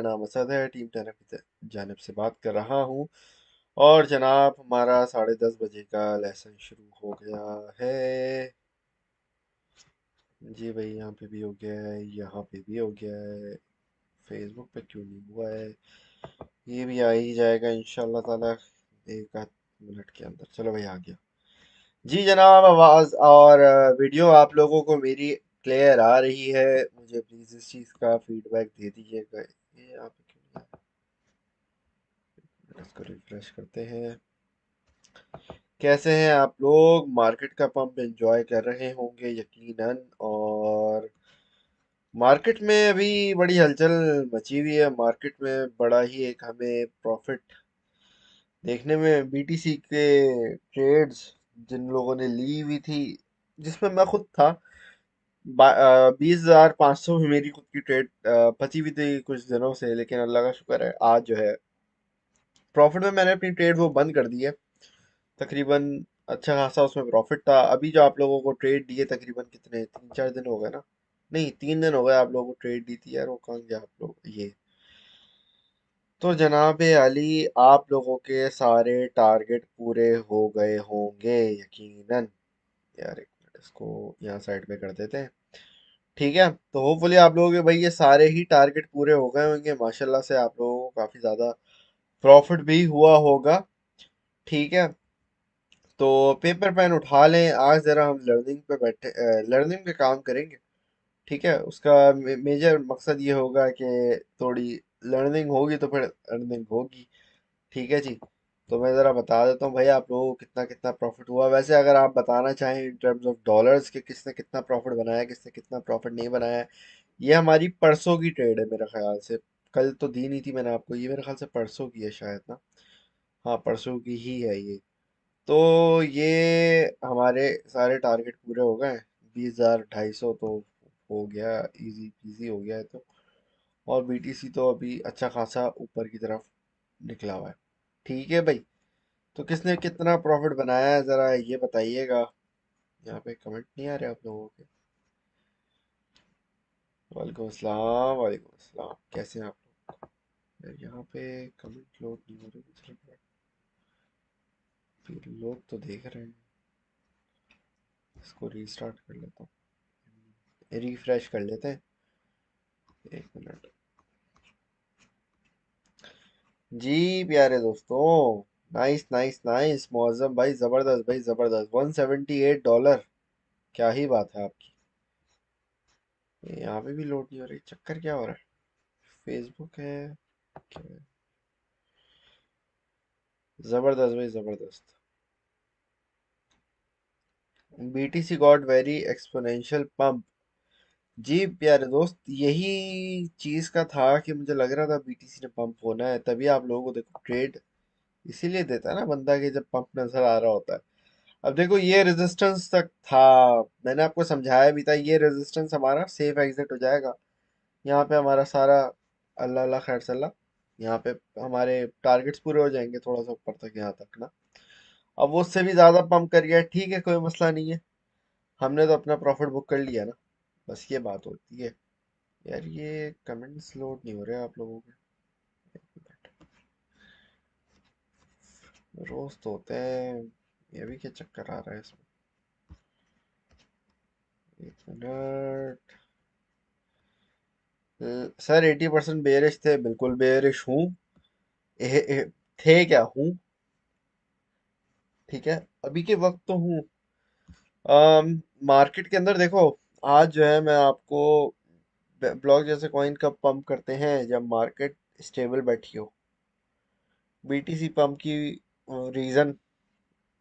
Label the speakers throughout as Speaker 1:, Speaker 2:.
Speaker 1: नाम असद है, team ten की जानिब से बात कर रहा हूँ। और जनाब हमारा 10:30 बजे का लेसन शुरू हो गया है। जी भाई, यहाँ पे भी हो गया है, यहाँ पे भी हो गया है। फेसबुक पे क्यों नहीं हुआ है? ये भी आ ही जाएगा इंशाल्लाह ताला एक आध मिनट के अंदर। चलो भाई, आ गया। जी जनाब, आवाज़ और वीडियो आप लोगों को मेरी क्लियर आ रही है? मुझे प्लीज़ इस चीज़ का फीडबैक दे दीजिएगा। ये आप क्यों नहीं आ रहा? इसको रिफ्रेश करते हैं। कैसे हैं आप लोग? मार्केट का पंप एंजॉय कर रहे होंगे यकीनन। और मार्केट में अभी बड़ी हलचल मची हुई है। मार्केट में बड़ा ही एक हमें प्रॉफिट देखने में बीटीसी के ट्रेड्स जिन लोगों ने ली हुई थी, जिसमें मैं खुद था। 20,500 में मेरी खुद की ट्रेड बची हुई थी कुछ दिनों से, लेकिन अल्लाह का शुक्र है आज जो है प्रॉफिट में मैंने अपनी ट्रेड वो बंद कर दी है। तकरीबन अच्छा खासा उसमें प्रॉफिट था। अभी जो आप लोगों को ट्रेड दिए तकरीबन कितने 3-4 दिन हो गए ना? नहीं, 3 दिन हो गए आप लोगों को ट्रेड दी थी यार। वो कहाँ गया आप लोग? ये तो जनाब अली, आप लोगों के सारे टारगेट पूरे हो गए होंगे यकीनन। यार एक मिनट, इसको यहाँ साइड पे कर देते हैं। ठीक है, तो होपफुली आप लोगों के भाई ये सारे ही टारगेट पूरे हो गए होंगे माशाल्लाह से। आप लोगों को काफ़ी ज़्यादा प्रॉफिट भी हुआ होगा। ठीक है, तो पेपर पेन उठा लें। आज ज़रा हम लर्निंग पे बैठे, लर्निंग पे काम करेंगे। ठीक है, उसका मेजर मकसद ये होगा कि थोड़ी लर्निंग होगी तो फिर अर्निंग होगी। ठीक है जी। तो मैं ज़रा बता देता हूँ भाई आप लोगों को कितना कितना प्रॉफिट हुआ। वैसे अगर आप बताना चाहें इन टर्म्स ऑफ डॉलर्स के किसने कितना प्रॉफिट बनाया, किसने कितना प्रॉफिट नहीं बनाया है, ये हमारी परसों की ट्रेड है मेरे ख्याल से। कल तो दी नहीं थी मैंने आपको, ये मेरे ख्याल से परसों की है शायद ना। हाँ, परसों की ही है ये। तो ये हमारे सारे टारगेट पूरे हो गए। 20,250 तो हो गया, इजी इजी हो गया है तो। और बीटीसी तो अभी अच्छा खासा ऊपर की तरफ निकला हुआ है। ठीक है भाई, तो किसने कितना प्रॉफिट बनाया है ज़रा ये बताइएगा। यहाँ पे कमेंट नहीं आ रहे आप लोगों के? वालेकुम अस्सलाम, वालेकुम अस्सलाम। कैसे हैं आप लोग? यार यहाँ पे कमेंट लोड नहीं हो रहे, मुझे लग रहा है। फिर लोग तो देख रहे हैं। इसको रीस्टार्ट कर लेता हूँ, रिफ्रेश कर लेते हैं। एक मिनट। जी प्यारे दोस्तों, नाइस नाइस नाइस मौजम भाई, ज़बरदस्त भाई ज़बरदस्त। $178। क्या ही बात है आपकी। ये यहाँ पे भी लोड नहीं हो रही, चक्कर क्या हो रहा है? फेसबुक है क्या है? ज़बरदस्त भाई ज़बरदस्त। BTC got very exponential pump. जी प्यारे दोस्त, यही चीज़ का था कि मुझे लग रहा था बीटीसी ने पंप होना है, तभी आप लोगों को देखो ट्रेड इसीलिए देता है ना बंदा कि जब पंप नजर आ रहा होता है। अब देखो ये रेजिस्टेंस तक था, मैंने आपको समझाया भी था, ये रेजिस्टेंस हमारा सेफ एग्जिट हो जाएगा। यहाँ पे हमारा सारा अल्लाह अल्लाह खैर सल्ला, यहाँ पे हमारे टारगेट्स पूरे हो जाएंगे थोड़ा सा ऊपर तक, यहाँ तक ना। अब वो उससे भी ज़्यादा पंप कर गया, ठीक है, कोई मसला नहीं है। हमने तो अपना प्रॉफिट बुक कर लिया ना, बस ये बात होती है। यार ये कमेंट्स लोड नहीं हो रहे आप लोगों के? रोज तो होते हैं, ये भी क्या चक्कर आ रहा है इसमें? एक मिनट। सर 80% बेरिश थे, बिल्कुल बेरिश हूँ। थे क्या हूँ? ठीक है, अभी के वक्त तो हूँ। मार्केट के अंदर देखो, आज जो है मैं आपको ब्लॉक जैसे कॉइन कब पंप करते हैं? जब मार्केट स्टेबल बैठी हो। बीटीसी पंप की रीजन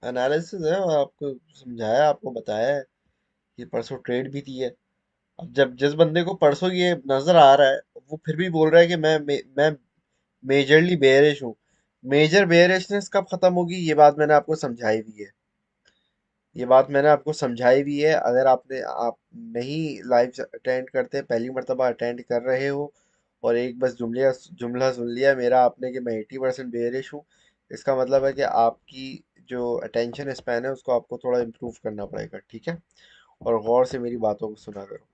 Speaker 1: एनालिसिस है, और आपको समझाया, आपको बताया है। ये परसों ट्रेड भी दी है। अब जब जिस बंदे को परसों ये नजर आ रहा है, वो फिर भी बोल रहा है कि मैं मेजरली बेयरिश हूँ। मेजर बेयरिशनेस कब खत्म होगी, ये बात मैंने आपको समझाई भी है। ये बात मैंने आपको समझाई भी है। अगर आप नहीं लाइव अटेंड करते, पहली मर्तबा अटेंड कर रहे हो और एक बस जुमला जुमला सुन लिया मेरा आपने कि मैं 80% बेयरिश हूँ, इसका मतलब है कि आपकी जो अटेंशन स्पैन है उसको आपको थोड़ा इम्प्रूव करना पड़ेगा। ठीक है, और गौर से मेरी बातों को सुना करो।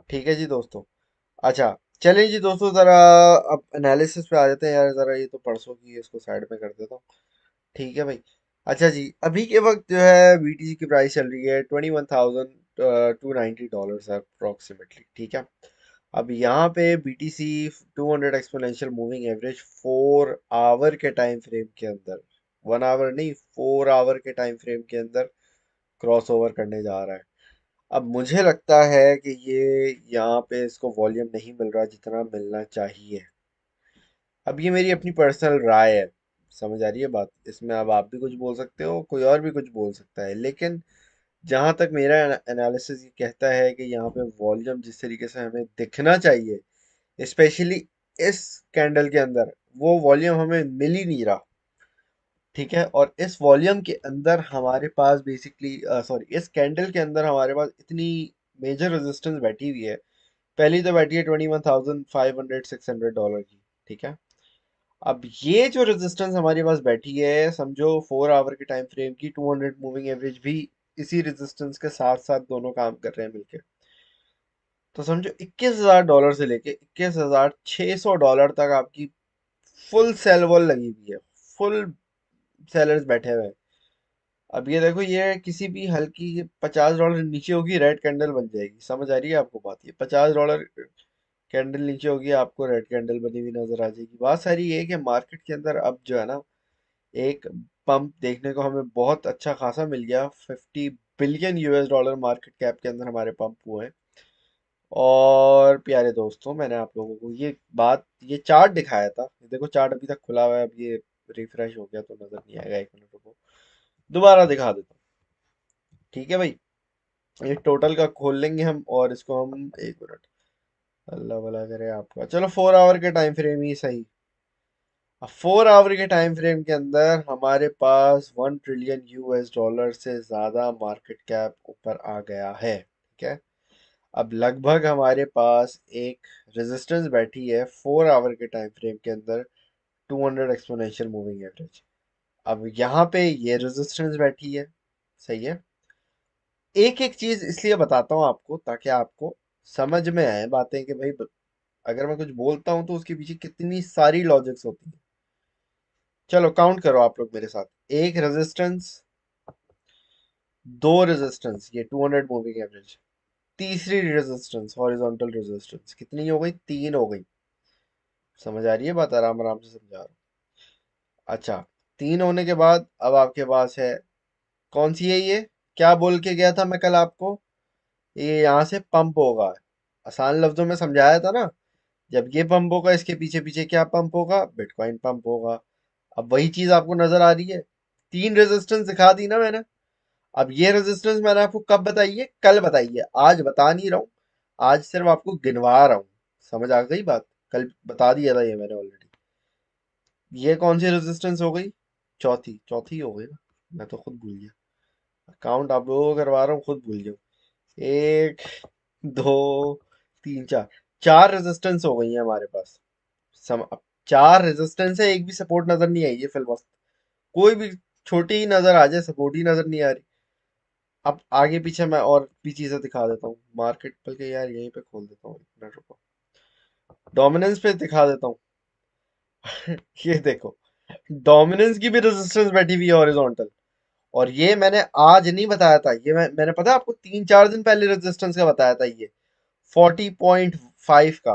Speaker 1: ठीक है जी दोस्तों। अच्छा, चलिए जी दोस्तों, ज़रा अब एनालिसिस पे आ जाते हैं यार। ज़रा ये तो परसों की है, इसको साइड में कर देता हूँ। ठीक है भाई। अच्छा जी, अभी के वक्त जो है बीटीसी की प्राइस चल रही है 21,290 अप्रोक्सीमेटली। ठीक है। अब यहाँ पे BTC 200 exponential moving average 4 hour के टाइम फ्रेम के अंदर, 1 आवर नहीं, 4 आवर के टाइम फ्रेम के अंदर क्रॉस ओवर करने जा रहा है। अब मुझे लगता है कि ये यहाँ पे इसको वॉल्यूम नहीं मिल रहा जितना मिलना चाहिए। अब ये मेरी अपनी पर्सनल राय है, समझ आ रही है बात इसमें। अब आप भी कुछ बोल सकते हो, कोई और भी कुछ बोल सकता है, लेकिन जहां तक मेरा एनालिसिस ये कहता है कि यहाँ पे वॉल्यूम जिस तरीके से हमें दिखना चाहिए, स्पेशली इस कैंडल के अंदर, वो वॉल्यूम हमें मिल ही नहीं रहा। ठीक है। और इस वॉल्यूम के अंदर हमारे पास बेसिकली, सॉरी, इस कैंडल के अंदर हमारे पास इतनी मेजर रेजिस्टेंस बैठी हुई है। पहली तो बैठी है $21,500 की। ठीक है। अब ये जो रेजिस्टेंस हमारे पास बैठी है, समझो 4 आवर के टाइम फ्रेम की 200 मूविंग एवरेज भी इसी रेजिस्टेंस के साथ साथ दोनों काम कर रहे हैं मिलके। तो समझो $21,000 से लेके $21,600 तक आपकी फुल सेल वॉल लगी हुई है। फुल सेलर्स बैठे हुए हैं। अब ये देखो, ये किसी भी हल्की $50 नीचे होगी, रेड कैंडल बन जाएगी। समझ आ रही है आपको बात? ये $50 कैंडल नीचे होगी, आपको रेड कैंडल बनी हुई नजर आ जाएगी। बात सारी ये है कि मार्केट के अंदर अब जो है ना, एक पंप देखने को हमें बहुत अच्छा खासा मिल गया। $50 बिलियन मार्केट कैप के अंदर हमारे पंप हुए हैं। और प्यारे दोस्तों, मैंने आप लोगों को ये चार्ट दिखाया था। देखो चार्ट अभी तक खुला हुआ है। अब ये रिफ्रेश हो गया तो नजर नहीं आएगा, 1 मिनट रुको, दोबारा दिखा देता हूँ। ठीक है भाई। ये टोटल का खोल लेंगे हम, और इसको हम, 1 मिनट, अल्लाह भला करे आपका। चलो 4 आवर के टाइम फ्रेम ही सही। अब 4 आवर के टाइम फ्रेम के अंदर हमारे पास $1 ट्रिलियन से ज्यादा मार्केट कैप ऊपर आ गया है। ठीक है। अब लगभग हमारे पास एक रेजिस्टेंस बैठी है 4 आवर के टाइम फ्रेम के अंदर, 200 एक्सपोनेंशियल मूविंग एवरेज। अब यहाँ पे ये रेजिस्टेंस बैठी है। सही है। एक एक चीज इसलिए बताता हूँ आपको, ताकि आपको समझ में आए बातें कि भाई अगर मैं कुछ बोलता हूँ तो उसके पीछे कितनी सारी लॉजिक्स होती है। चलो काउंट करो आप लोग मेरे साथ। एक रेजिस्टेंस, दो रेजिस्टेंस, ये 200 मूविंग एवरेज, तीसरी रेजिस्टेंस हॉरिजॉन्टल रेजिस्टेंस, कितनी हो गई? 3 हो गई। समझ आ रही है बात? आराम आराम से समझा रहा हूँ। अच्छा, 3 होने के बाद अब आपके पास है, कौन सी है ये? क्या बोल के गया था मैं कल आपको? ये यहाँ से पंप होगा। आसान लफ्जों में समझाया था ना। जब ये पंप होगा, इसके पीछे पीछे क्या पंप होगा? बिटकॉइन पंप होगा। अब वही चीज आपको नजर आ रही है। 3 रेजिस्टेंस दिखा दी ना मैंने। अब ये रेजिस्टेंस मैंने आपको कब बताई है? कल बताई है, आज बता नहीं रहा हूँ। आज सिर्फ आपको गिनवा रहा हूँ। समझ आ गई बात? कल बता दिया था ये मैंने ऑलरेडी। ये कौन सी रेजिस्टेंस हो गई? चौथी। चौथी हो गई ना, मैं तो खुद भूल गया। काउंट आप लोगों को करवा रहा हूँ, खुद भूल गया। एक, दो, तीन, चार। 4 रेजिस्टेंस हो गई है हमारे पास। अब 4 रेजिस्टेंस है, एक भी सपोर्ट नजर नहीं आई है फिल वक्त। कोई भी छोटी ही नजर आ जाए, सपोर्ट ही नजर नहीं आ रही। अब आगे पीछे मैं और भी चीजें दिखा देता हूँ मार्केट, बल्कि यार यहीं पे खोल देता हूँ, 1 मिनट रुको। डोमिनेंस पे दिखा देता हूँ। ये देखो, डोमिनेंस की भी रेजिस्टेंस बैठी हुई है हॉरिजॉन्टल। और ये मैंने आज नहीं बताया था, ये मैंने पता है आपको 3-4 दिन पहले रेजिस्टेंस का बताया था। ये 40.5 का,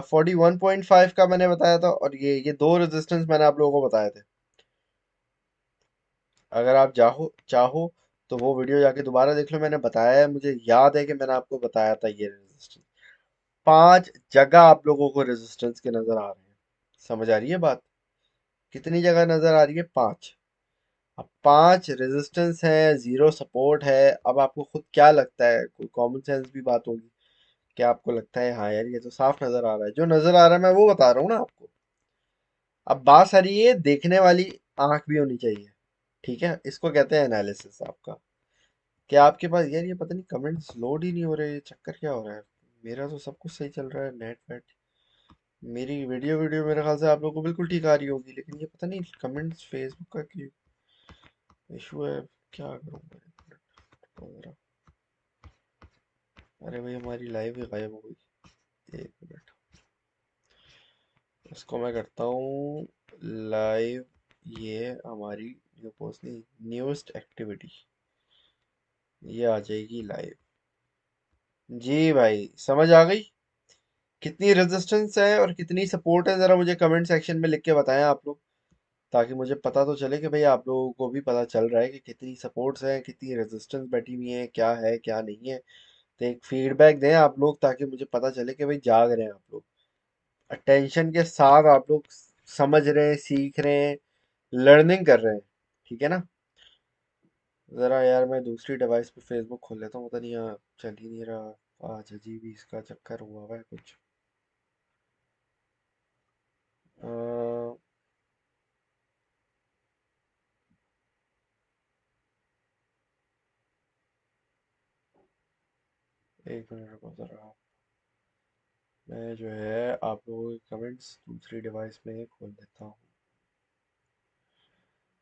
Speaker 1: 41.5 का मैंने बताया था। और ये दो रेजिस्टेंस मैंने आप लोगों को बताए थे। अगर आप चाहो तो वो वीडियो जाके दोबारा देख लो। मैंने बताया है, मुझे याद है कि मैंने आपको बताया था ये रेजिस्टेंस। 5 जगह आप लोगों को रेजिस्टेंस के नजर आ रहे हैं। समझ आ रही है बात? कितनी जगह नजर आ रही है? 5। अब 5 रेजिस्टेंस है, जीरो सपोर्ट है। अब आपको खुद क्या लगता है? कोई कॉमन सेंस भी बात होगी। क्या आपको लगता है हाँ यार ये तो साफ नजर आ रहा है? जो नजर आ रहा है मैं वो बता रहा हूँ ना आपको। अब बात सारी ये देखने वाली आंख भी होनी चाहिए। ठीक है। इसको कहते हैं एनालिसिस आपका। क्या आपके पास यार, ये पता नहीं कमेंट्स लोड ही नहीं हो रहे, चक्कर क्या हो रहा है? मेरा तो सब कुछ सही चल रहा है, नेट वेट, मेरी वीडियो वीडियो मेरे ख्याल से आप लोगों को बिल्कुल ठीक आ रही होगी, लेकिन ये पता नहीं कमेंट्स फेसबुक का क्यों इशू है। क्या करूँ मैं? अरे भाई, हमारी लाइव ही गायब हो गई। एक मिनट, इसको मैं करता हूँ लाइव। ये हमारी जो पोस्ट नहीं, न्यूस्ट एक्टिविटी, ये आ जाएगी लाइव। जी भाई, समझ आ गई कितनी रेजिस्टेंस है और कितनी सपोर्ट है? जरा मुझे कमेंट सेक्शन में लिख के बताएं आप लोग, ताकि मुझे पता तो चले कि भाई आप लोगों को भी पता चल रहा है कि कितनी सपोर्ट्स हैं, कितनी रेजिस्टेंस बैठी हुई है क्या नहीं है। तो एक फीडबैक दें आप लोग, ताकि मुझे पता चले कि भाई जाग रहे हैं आप लोग, अटेंशन के साथ आप लोग समझ रहे हैं, सीख रहे हैं, लर्निंग कर रहे हैं। ठीक है ना? ज़रा यार मैं दूसरी डिवाइस पे फेसबुक खोल लेता हूँ, पता नहीं यहाँ चल ही नहीं रहा आज, अजीब ही इसका चक्कर हुआ हुआ है कुछ। अ, एक मिनट रुको ज़रा, मैं जो है आप लोगों के कमेंट्स दूसरी डिवाइस में खोल लेता हूँ।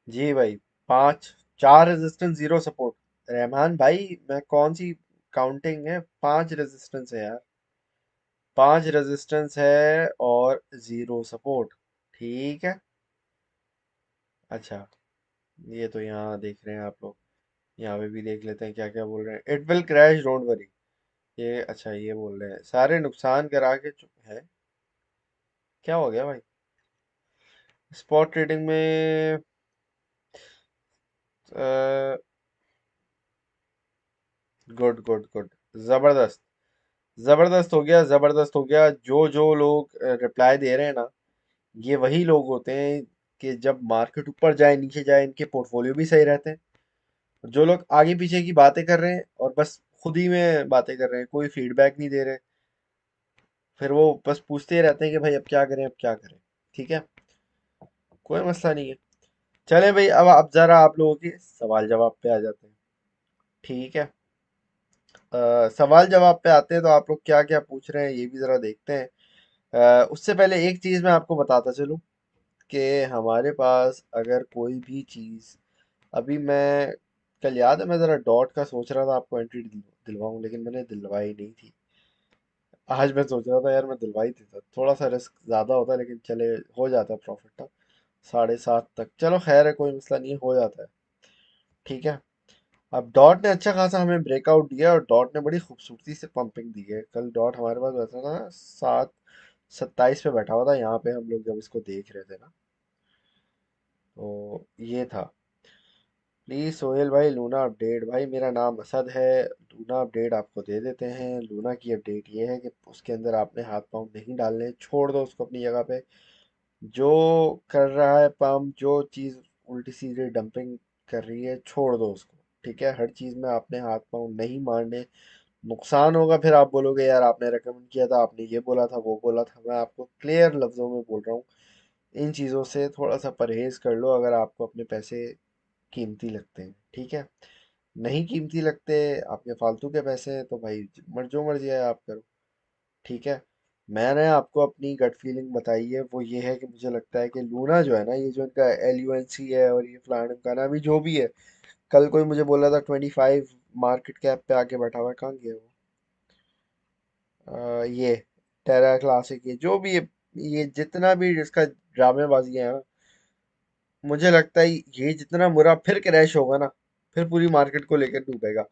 Speaker 1: जी भाई, पाँच, चार रेजिस्टेंस, जीरो सपोर्ट। रहमान भाई, मैं कौन सी काउंटिंग है, पांच रेजिस्टेंस है यार, पांच रेजिस्टेंस है और जीरो सपोर्ट। ठीक है। अच्छा, ये तो यहाँ देख रहे हैं आप लोग, यहाँ पे भी देख लेते हैं क्या क्या बोल रहे हैं। It will crash don't worry, ये अच्छा ये बोल रहे हैं सारे नुकसान करा के चुप है। क्या हो गया भाई? स्पॉट ट्रेडिंग में गुड गुड गुड, जबरदस्त, जबरदस्त हो गया, जबरदस्त हो गया। जो जो लोग रिप्लाई दे रहे हैं ना, ये वही लोग होते हैं कि जब मार्केट ऊपर जाए नीचे जाए इनके पोर्टफोलियो भी सही रहते हैं। जो लोग आगे पीछे की बातें कर रहे हैं और बस खुद ही में बातें कर रहे हैं, कोई फीडबैक नहीं दे रहे, फिर वो बस पूछते ही रहते हैं कि भाई अब क्या करें, अब क्या करें। ठीक है, कोई मसला नहीं है। चलें भाई, अब जरा आप लोगों के सवाल जवाब पे आ जाते हैं। ठीक है। सवाल जवाब पे आते हैं तो आप लोग क्या क्या पूछ रहे हैं ये भी जरा देखते हैं। उससे पहले एक चीज मैं आपको बताता चलूं कि हमारे पास अगर कोई भी चीज, अभी मैं, कल याद है मैं जरा डॉट का सोच रहा था आपको एंट्री दिलवाऊं, लेकिन मैंने दिलवाई नहीं थी। आज मैं सोच रहा था यार मैं दिलवाई थी, तो थोड़ा सा रिस्क ज्यादा होता, लेकिन चले हो जाता प्रॉफिट ना, 7.5 तक। चलो खैर है, कोई मसला नहीं है, हो जाता है। ठीक है। अब डॉट ने अच्छा खासा हमें ब्रेकआउट दिया और डॉट ने बड़ी खूबसूरती से पंपिंग दी है। कल डॉट हमारे पास बैठा था ना 7.27 पे बैठा हुआ था, यहाँ पे हम लोग जब इसको देख रहे थे ना, तो ये था। प्लीज सोहेल भाई, लूना अपडेट। भाई मेरा नाम असद है, लूना अपडेट आपको दे देते हैं। लूना की अपडेट ये है कि उसके अंदर आपने हाथ पांव नहीं डालने, छोड़ दो उसको अपनी जगह पे। जो कर रहा है पंप, जो चीज़ उल्टी सीधी डंपिंग कर रही है, छोड़ दो उसको। ठीक है, हर चीज़ में आपने हाथ पांव नहीं मारने। नुकसान होगा, फिर आप बोलोगे यार आपने रेकमेंड किया था, आपने ये बोला था वो बोला था। मैं आपको क्लियर लफ्ज़ों में बोल रहा हूँ, इन चीज़ों से थोड़ा सा परहेज कर लो अगर आपको अपने पैसे कीमती लगते हैं। ठीक है, नहीं कीमती लगते, आपके फालतू के पैसे हैं, तो भाई जो मर्जी है आप करो। ठीक है। मैंने आपको अपनी गट फीलिंग बताई है, वो ये है कि मुझे लगता है कि लूना जो है ना, ये जो इनका LUNC है और ये फलाना का अभी जो भी है, कल कोई मुझे बोला था 25 मार्केट कैप पे आके बैठा हुआ है, कहाँ गया वो? ये टेरा क्लासिक, ये जो भी है, ये जितना भी इसका ड्रामेबाजी है ना, मुझे लगता है ये जितना बुरा फिर क्रैश होगा ना, फिर पूरी मार्केट को लेकर डूबेगा।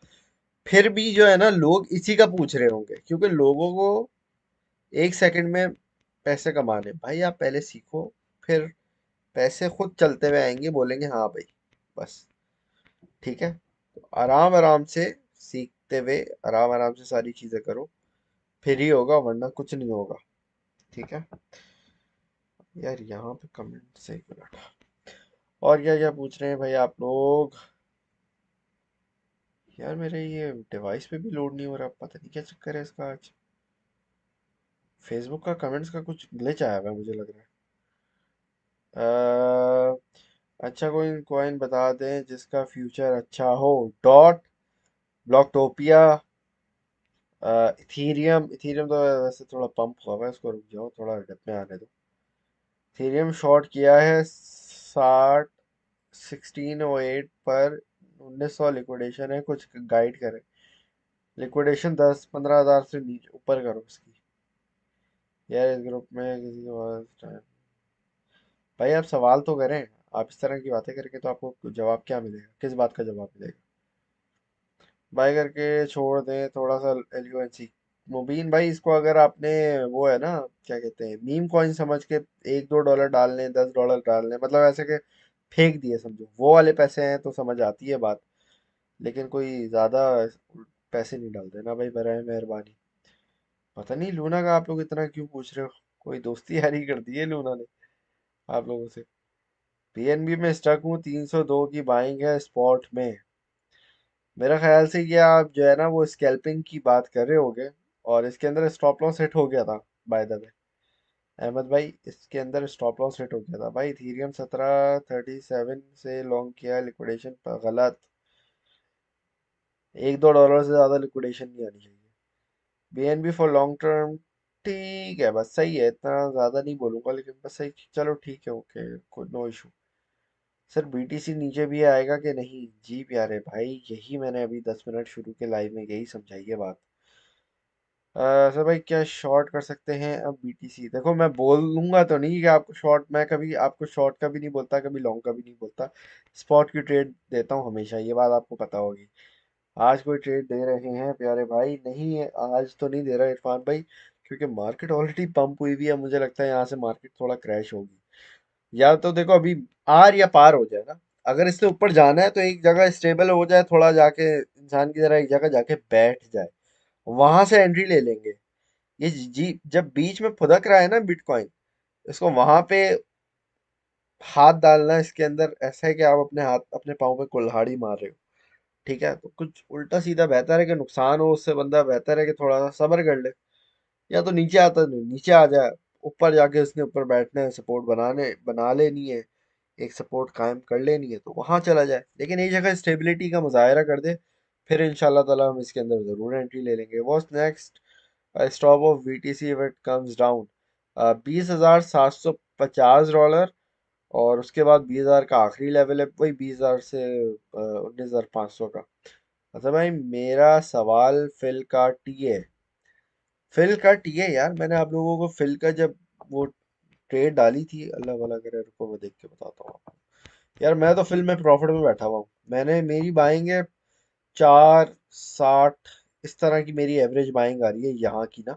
Speaker 1: फिर भी जो है ना, लोग इसी का पूछ रहे होंगे, क्योंकि लोगों को एक सेकंड में पैसे कमाने, भाई आप पहले सीखो, फिर पैसे खुद चलते हुए आएंगे, बोलेंगे हाँ भाई, बस। ठीक है, तो आराम आराम से सीखते हुए आराम आराम से सारी चीजें करो, फिर ही होगा, वरना कुछ नहीं होगा। ठीक है। यार यहाँ पे कमेंट से एक मिनट, और क्या क्या पूछ रहे हैं भाई आप लोग? यार मेरे ये डिवाइस पे भी लोड नहीं हो रहा, पता नहीं क्या चक्कर है इसका आज। फेसबुक का कमेंट्स का कुछ ग्लिच आया हुआ है मुझे लग रहा है। अच्छा, कोई कॉइन बता दें जिसका फ्यूचर अच्छा हो। Dot, ब्लॉकटोपिया, Ethereum. इथीरियम तो वैसे थोड़ा पंप हुआ हुआ है, इसको रुक जाओ थोड़ा डिप में आने दो। इथीरियम शॉर्ट किया है 60, 1608 पर, 1900 लिक्विडेशन है, कुछ गाइड करें। लिक्विडेशन 10-15 हज़ार से नीचे ऊपर करो इसकी। यार इस ग्रुप में किसी के पास भाई आप सवाल तो करें। आप इस तरह की बातें करके तो आपको जवाब क्या मिलेगा, किस बात का जवाब मिलेगा? बाय करके छोड़ दें थोड़ा सा एलिगेंसी। मुबीन भाई इसको अगर आपने, वो है ना, क्या कहते हैं, मीम कॉइन समझ के 1-2 डॉलर डाल लें, 10 डॉलर डाल लें, मतलब ऐसे के फेंक दिए समझो, वो वाले पैसे हैं तो समझ आती है बात। लेकिन कोई ज्यादा पैसे नहीं डाल देना भाई, बराए मेहरबानी। पता नहीं लूना का आप लोग इतना क्यों पूछ रहे हो? कोई दोस्ती यारी कर दी है लूना ने आप लोगों से? पीएनबी में स्टक हूँ, 302 की बाइंग है स्पॉट में। मेरा ख्याल से ये आप जो है ना वो स्कैल्पिंग की बात कर रहे होगे, और इसके अंदर स्टॉप लॉस हिट हो गया था बाय द वे। अहमद भाई इसके अंदर स्टॉप लॉस हिट हो गया था भाई, इथीरियम 1737 से लॉन्ग किया, लिक्विडेशन पर गलत। 1-2 डॉलर से ज्यादा लिक्विडेशन नहीं आनी चाहिए। बीएनबी फॉर लॉन्ग टर्म ठीक है, बस सही है, इतना ज्यादा नहीं बोलूंगा लेकिन बस सही, चलो ठीक है, ओके, कोई नो इशू। सर बीटीसी नीचे भी आएगा कि नहीं? जी प्यारे भाई, यही मैंने अभी 10 मिनट शुरू के लाइव में यही समझाई है बात। सर भाई क्या शॉर्ट कर सकते हैं अब बीटीसी? देखो मैं बोलूंगा तो नहीं कि आपको शॉर्ट, मैं कभी आपको शॉर्ट का भी नहीं बोलता, कभी लॉन्ग का भी नहीं बोलता। स्पॉट की ट्रेड देता हूँ हमेशा, ये बात आपको पता होगी। आज कोई ट्रेड दे रहे हैं प्यारे भाई? नहीं है, आज तो नहीं दे रहा इरफान भाई, क्योंकि मार्केट ऑलरेडी पंप हुई हुई है, मुझे लगता है यहाँ से मार्केट थोड़ा क्रैश होगी। या तो देखो अभी आर या पार हो जाए ना, अगर इससे ऊपर जाना है तो एक जगह स्टेबल हो जाए थोड़ा, जाके इंसान की तरह एक जगह जाके बैठ जाए, वहां से एंट्री ले लेंगे। ये जी जब बीच में फुदक रहा है ना बिटकॉइन, इसको वहां पे हाथ डालना इसके अंदर ऐसा है कि आप अपने हाथ अपने पाँव पे कुल्हाड़ी मार रहे हो। ठीक है, तो कुछ उल्टा सीधा बेहतर है कि नुकसान हो उससे, बंदा बेहतर है कि थोड़ा सा सब्र कर ले। या तो नीचे आता नहीं, नीचे आ जाए, ऊपर जाके उसने ऊपर बैठना है, सपोर्ट बना लेनी है, एक सपोर्ट कायम कर लेनी है, तो वहां चला जाए, लेकिन एक जगह स्टेबिलिटी का मुजाहरा कर दे, फिर इंशाल्लाह ताला हम इसके अंदर जरूर एंट्री ले लेंगे। What's next stop of BTC if it comes down? 20,750 dollar, और उसके बाद 20,000 का आखिरी लेवल है, वही 20,000 से 19,500 का। अच्छा भाई मेरा सवाल फिल का टीए, फिल का टीए यार, मैंने आप लोगों को फिल का जब वो ट्रेड डाली थी, अल्लाह वाला करे, रुको मैं देख के बताता हूँ आपको। यार मैं तो फिल में प्रॉफिट में बैठा हुआ हूँ, मैंने, मेरी बाइंग है 460, इस तरह की मेरी एवरेज बाइंग आ रही है यहाँ की ना।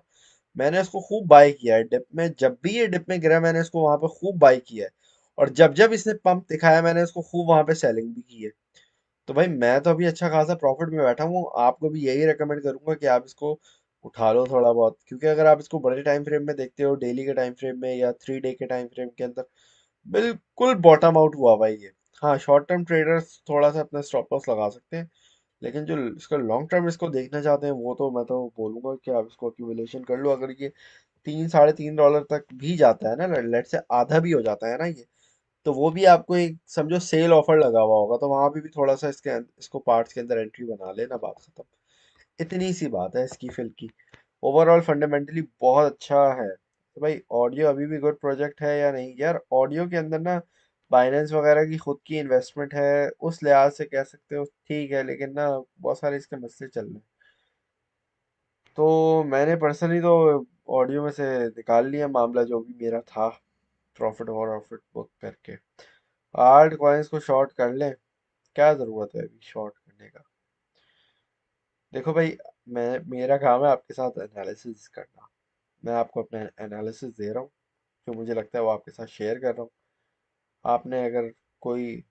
Speaker 1: मैंने इसको खूब बाय किया है डिप में, जब भी ये डिप में गिरा मैंने इसको वहां पे खूब बाय किया है, और जब जब इसने पंप दिखाया मैंने इसको खूब वहां पे सेलिंग भी की है। तो भाई मैं तो अभी अच्छा खासा प्रॉफिट में बैठा हूँ, आपको भी यही रेकमेंड करूंगा कि आप इसको उठा लो थोड़ा बहुत, क्योंकि अगर आप इसको बड़े टाइम फ्रेम में देखते हो, डेली के टाइम फ्रेम में या 3 डे के टाइम फ्रेम के अंदर, बिल्कुल बॉटम आउट हुआ भाई ये। हाँ, शॉर्ट टर्म ट्रेडर्स थोड़ा सा अपना स्टॉप लॉस लगा सकते हैं, लेकिन जो इसका लॉन्ग टर्म इसको देखना चाहते हैं वो तो मैं तो बोलूंगा कि आप इसको एक्यूमुलेशन कर लो। अगर ये 3-3.5 डॉलर तक भी जाता है ना, लेट से आधा भी हो जाता है ना ये, तो वो भी आपको एक समझो सेल ऑफर लगा हुआ होगा, तो वहां पे भी थोड़ा सा इसको पार्ट्स के अंदर एंट्री बना लेना, बात खत्म। इतनी सी बात है इसकी फिल की। ओवरऑल फंडामेंटली बहुत अच्छा है। तो भाई ऑडियो अभी भी गुड प्रोजेक्ट है या नहीं? यार ऑडियो के अंदर ना बाइनेंस वगैरह की खुद की इन्वेस्टमेंट है, उस लिहाज से कह सकते हो ठीक है, लेकिन ना बहुत सारे इसके मसले चल रहे हैं। तो मैंने पर्सनली तो ऑडियो में से निकाल लिया मामला, जो भी मेरा था, प्रॉफिट और प्रॉफिट बुक करके। आर्ट कॉइन्स को शॉर्ट कर लें? क्या ज़रूरत है अभी शॉर्ट करने का? देखो भाई, मैं, मेरा काम है आपके साथ एनालिसिस करना, मैं आपको अपना एनालिसिस दे रहा हूँ, जो मुझे लगता है वो आपके साथ शेयर कर रहा हूँ। आपने अगर कोई,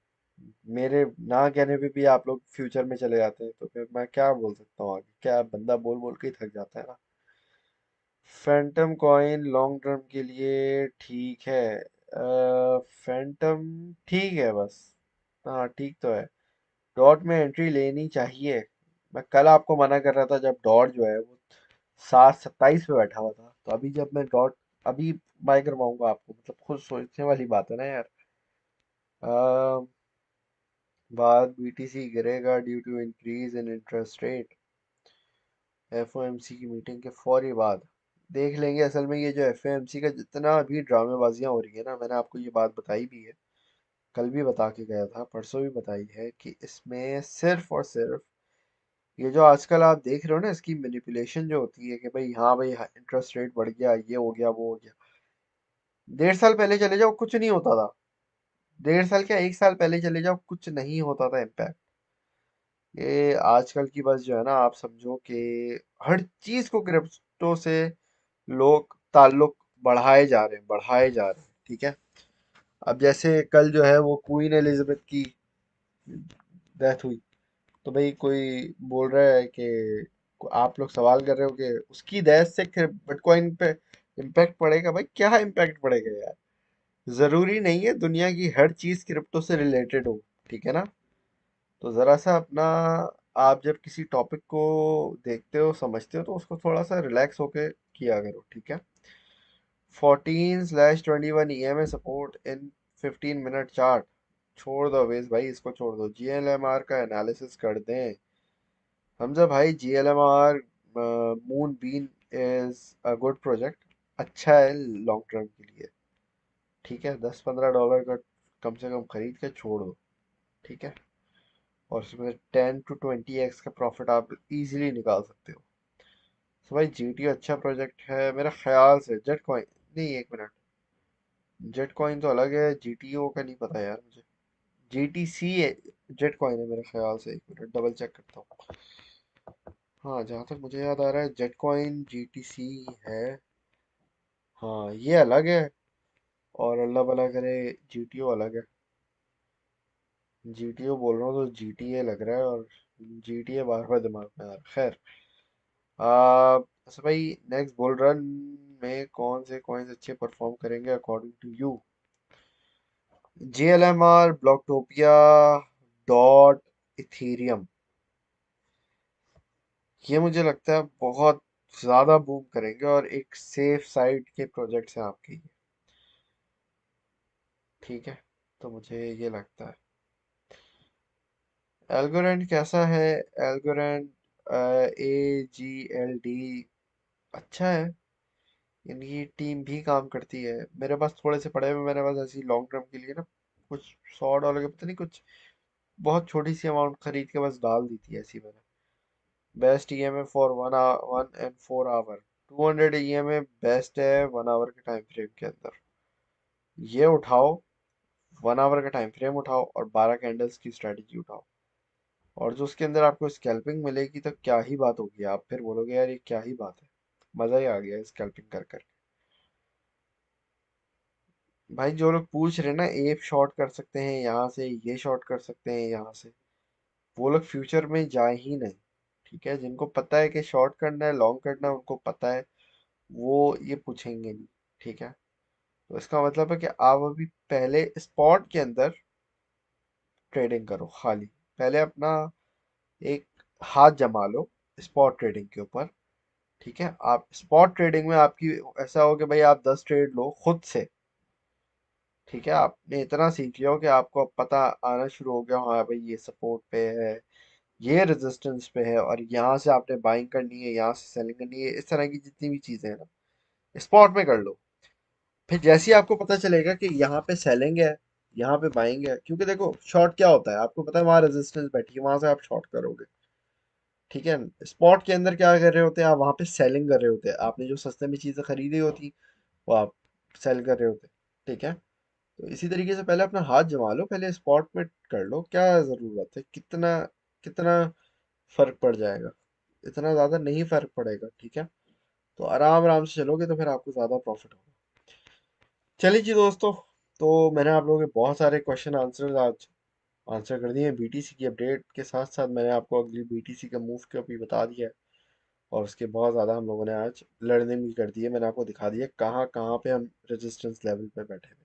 Speaker 1: मेरे ना कहने पे भी आप लोग फ्यूचर में चले जाते हैं, तो फिर मैं क्या बोल सकता हूँ आगे? क्या बंदा बोल बोल के ही थक जाता है ना। फैंटम कॉइन लॉन्ग टर्म के लिए ठीक है, फैंटम ठीक है बस, हाँ ठीक तो है। डॉट में एंट्री लेनी चाहिए। मैं कल आपको मना कर रहा था जब डॉट जो है वो 7.27 पे बैठा हुआ था, तो अभी जब मैं डॉट अभी बाय करवाऊंगा आपको, मतलब खुद सोचने वाली बात है ना यार। अ, बाद बीटीसी गिरेगा due to increase in interest rate, FOMC की मीटिंग के फौरी बाद देख लेंगे। असल में ये जो एफओएमसी का जितना भी ड्रामेबाजियां हो रही है ना, मैंने आपको ये बात बताई भी है, कल भी बता के गया था, परसों भी बताई है, कि इसमें सिर्फ और सिर्फ ये जो आजकल आप देख रहे हो ना, इसकी मैनिपुलेशन जो होती है कि भाई हाँ भाई इंटरेस्ट रेट बढ़ गया, ये हो गया, वो हो गया। 1.5 साल पहले चले जाओ, कुछ नहीं होता था। 1.5 साल क्या, 1 साल पहले चले जाओ, कुछ नहीं होता था इम्पैक्ट। ये आजकल की बस जो है ना, आप समझो कि हर चीज को क्रिप्टो से लोग ताल्लुक बढ़ाए जा रहे हैं, ठीक है। अब जैसे कल जो है वो क्वीन एलिजाबेथ की डेथ हुई, तो भाई कोई बोल रहा है कि, आप लोग सवाल कर रहे हो कि उसकी डेथ से बिटकॉइन पे इम्पैक्ट पड़ेगा। भाई क्या इम्पैक्ट पड़ेगा यार? जरूरी नहीं है दुनिया की हर चीज क्रिप्टो से रिलेटेड हो, ठीक है ना। तो जरा सा अपना, आप जब किसी टॉपिक को देखते हो, समझते हो, तो उसको थोड़ा सा रिलैक्स होके किया करो, ठीक है। 14/21 EMA support in 15 minute chart. छोड़ दो अवेश भाई, इसको छोड़ दो। GLMR का एनालिसिस कर दें हमजा भाई। GLMR moonbeam is a good project, अच्छा है लॉन्ग टर्म के लिए, ठीक है। $10-15 का कम से कम खरीद के छोड़ दो, ठीक है। और उसमें 10 to 20x का प्रॉफिट आप इजीली निकाल सकते हो। तो भाई GTO अच्छा प्रोजेक्ट है मेरा ख्याल से। जेट कॉइन नहीं, 1 मिनट, जेट कॉइन तो अलग है, GTO का नहीं पता यार मुझे। GTC है, जेट कॉइन है मेरे ख्याल से। 1 मिनट डबल चेक करता हूँ। हाँ, जहाँ तक मुझे याद आ रहा है जेट कॉइन GTC है। हाँ, ये अलग है। और अल्लाह भला करे, GTO अलग है। GTO बोल रहा हूँ तो GTA लग रहा है, और GTA बार बार दिमाग में आ रहा है। खैर, अच्छा भाई, नेक्स्ट बुल रन में कौन से कॉइन्स अच्छे परफॉर्म करेंगे according to you? JLMR, Blocktopia, dot, Ethereum. ये मुझे लगता है बहुत ज्यादा बूम करेंगे, और एक सेफ साइड के प्रोजेक्ट्स हैं आपके ये, ठीक है। तो मुझे ये लगता है। एल्गोरेंड कैसा है? एल्गोरेंड AGLD अच्छा है। इनकी टीम भी काम करती है। मेरे पास थोड़े से पड़े हुए, मेरे पास ऐसी लॉन्ग टर्म के लिए ना, कुछ $100 के, पता नहीं, कुछ बहुत छोटी सी अमाउंट खरीद के बस डाल दी थी ऐसी मैंने। Best EMA for 1 and 4 hour। 200 EMA best है 1 आवर के टाइम फ्रेम के अंदर। ये उठाओ, 1 आवर का टाइम फ्रेम उठाओ, और 12 कैंडल्स की स्ट्रेटेजी उठाओ। और जो उसके अंदर आपको स्कैल्पिंग मिलेगी, तो क्या ही बात होगी, आप फिर बोलोगे यार ये क्या ही बात है, मजा ही आ गया स्कैल्पिंग कर कर। भाई जो लोग पूछ रहे हैं ना, एप शॉर्ट कर सकते हैं यहाँ से, ये शॉर्ट कर सकते हैं यहाँ से, वो लोग फ्यूचर में जाए ही नहीं, ठीक है। जिनको पता है कि शॉर्ट करना है, लॉन्ग करना है, उनको पता है, वो ये पूछेंगे नहीं, ठीक है। तो इसका मतलब है कि आप अभी पहले स्पॉट के अंदर ट्रेडिंग करो खाली। पहले अपना एक हाथ जमा लो स्पॉट ट्रेडिंग के ऊपर, ठीक है। आप स्पॉट ट्रेडिंग में आपकी ऐसा हो कि भाई आप 10 ट्रेड लो खुद से, ठीक है। आपने इतना सीख लिया हो कि आपको अब पता आना शुरू हो गया, हाँ भाई ये सपोर्ट पे है, ये रेजिस्टेंस पे है, और यहाँ से आपने बाइंग करनी है, यहाँ से सेलिंग करनी है, इस तरह की जितनी भी चीजें हैं ना, स्पॉट में कर लो। फिर जैसे ही आपको पता चलेगा कि यहाँ पे सेलिंग है, यहाँ पे बाइंग है, क्योंकि देखो शॉर्ट क्या होता है, आपको पता है वहां रेजिस्टेंस बैठी है, वहां से आप शॉर्ट करोगे, ठीक है। स्पॉट के अंदर क्या कर रहे होते हैं आप? वहां पे सेलिंग कर रहे होते हैं, आपने जो सस्ते में चीजें खरीदी होती वो आप सेल कर रहे होते, ठीक है। तो इसी तरीके से पहले अपना हाथ जमा लो, पहले स्पॉट में कर लो। क्या जरूरत है, कितना कितना फर्क पड़ जाएगा? इतना ज्यादा नहीं फर्क पड़ेगा, ठीक है। तो आराम आराम से चलोगे तो फिर आपको ज्यादा प्रॉफिट होगा। चलिए जी दोस्तों, तो मैंने आप लोगों के बहुत सारे क्वेश्चन आंसर आज आंसर कर दिए। BTC की अपडेट के साथ साथ मैंने आपको अगली BTC का मूव का भी बता दिया है। और उसके बहुत ज़्यादा हम लोगों ने आज लर्निंग भी कर दी है, मैंने आपको दिखा दिया कहाँ कहाँ पे हम रेजिस्टेंस लेवल पे बैठे हैं।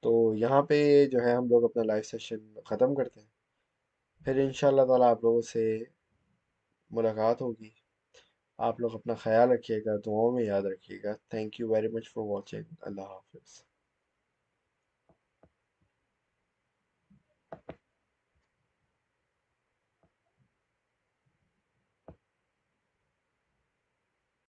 Speaker 1: तो यहाँ पे जो है हम लोग अपना लाइव सेशन ख़त्म करते हैं। फिर इंशाल्लाह ताला आप लोगों से मुलाकात होगी। आप लोग अपना ख्याल रखिएगा, दुआओं में याद रखिएगा। Thank you very much for watching. अल्लाह हाफिज़।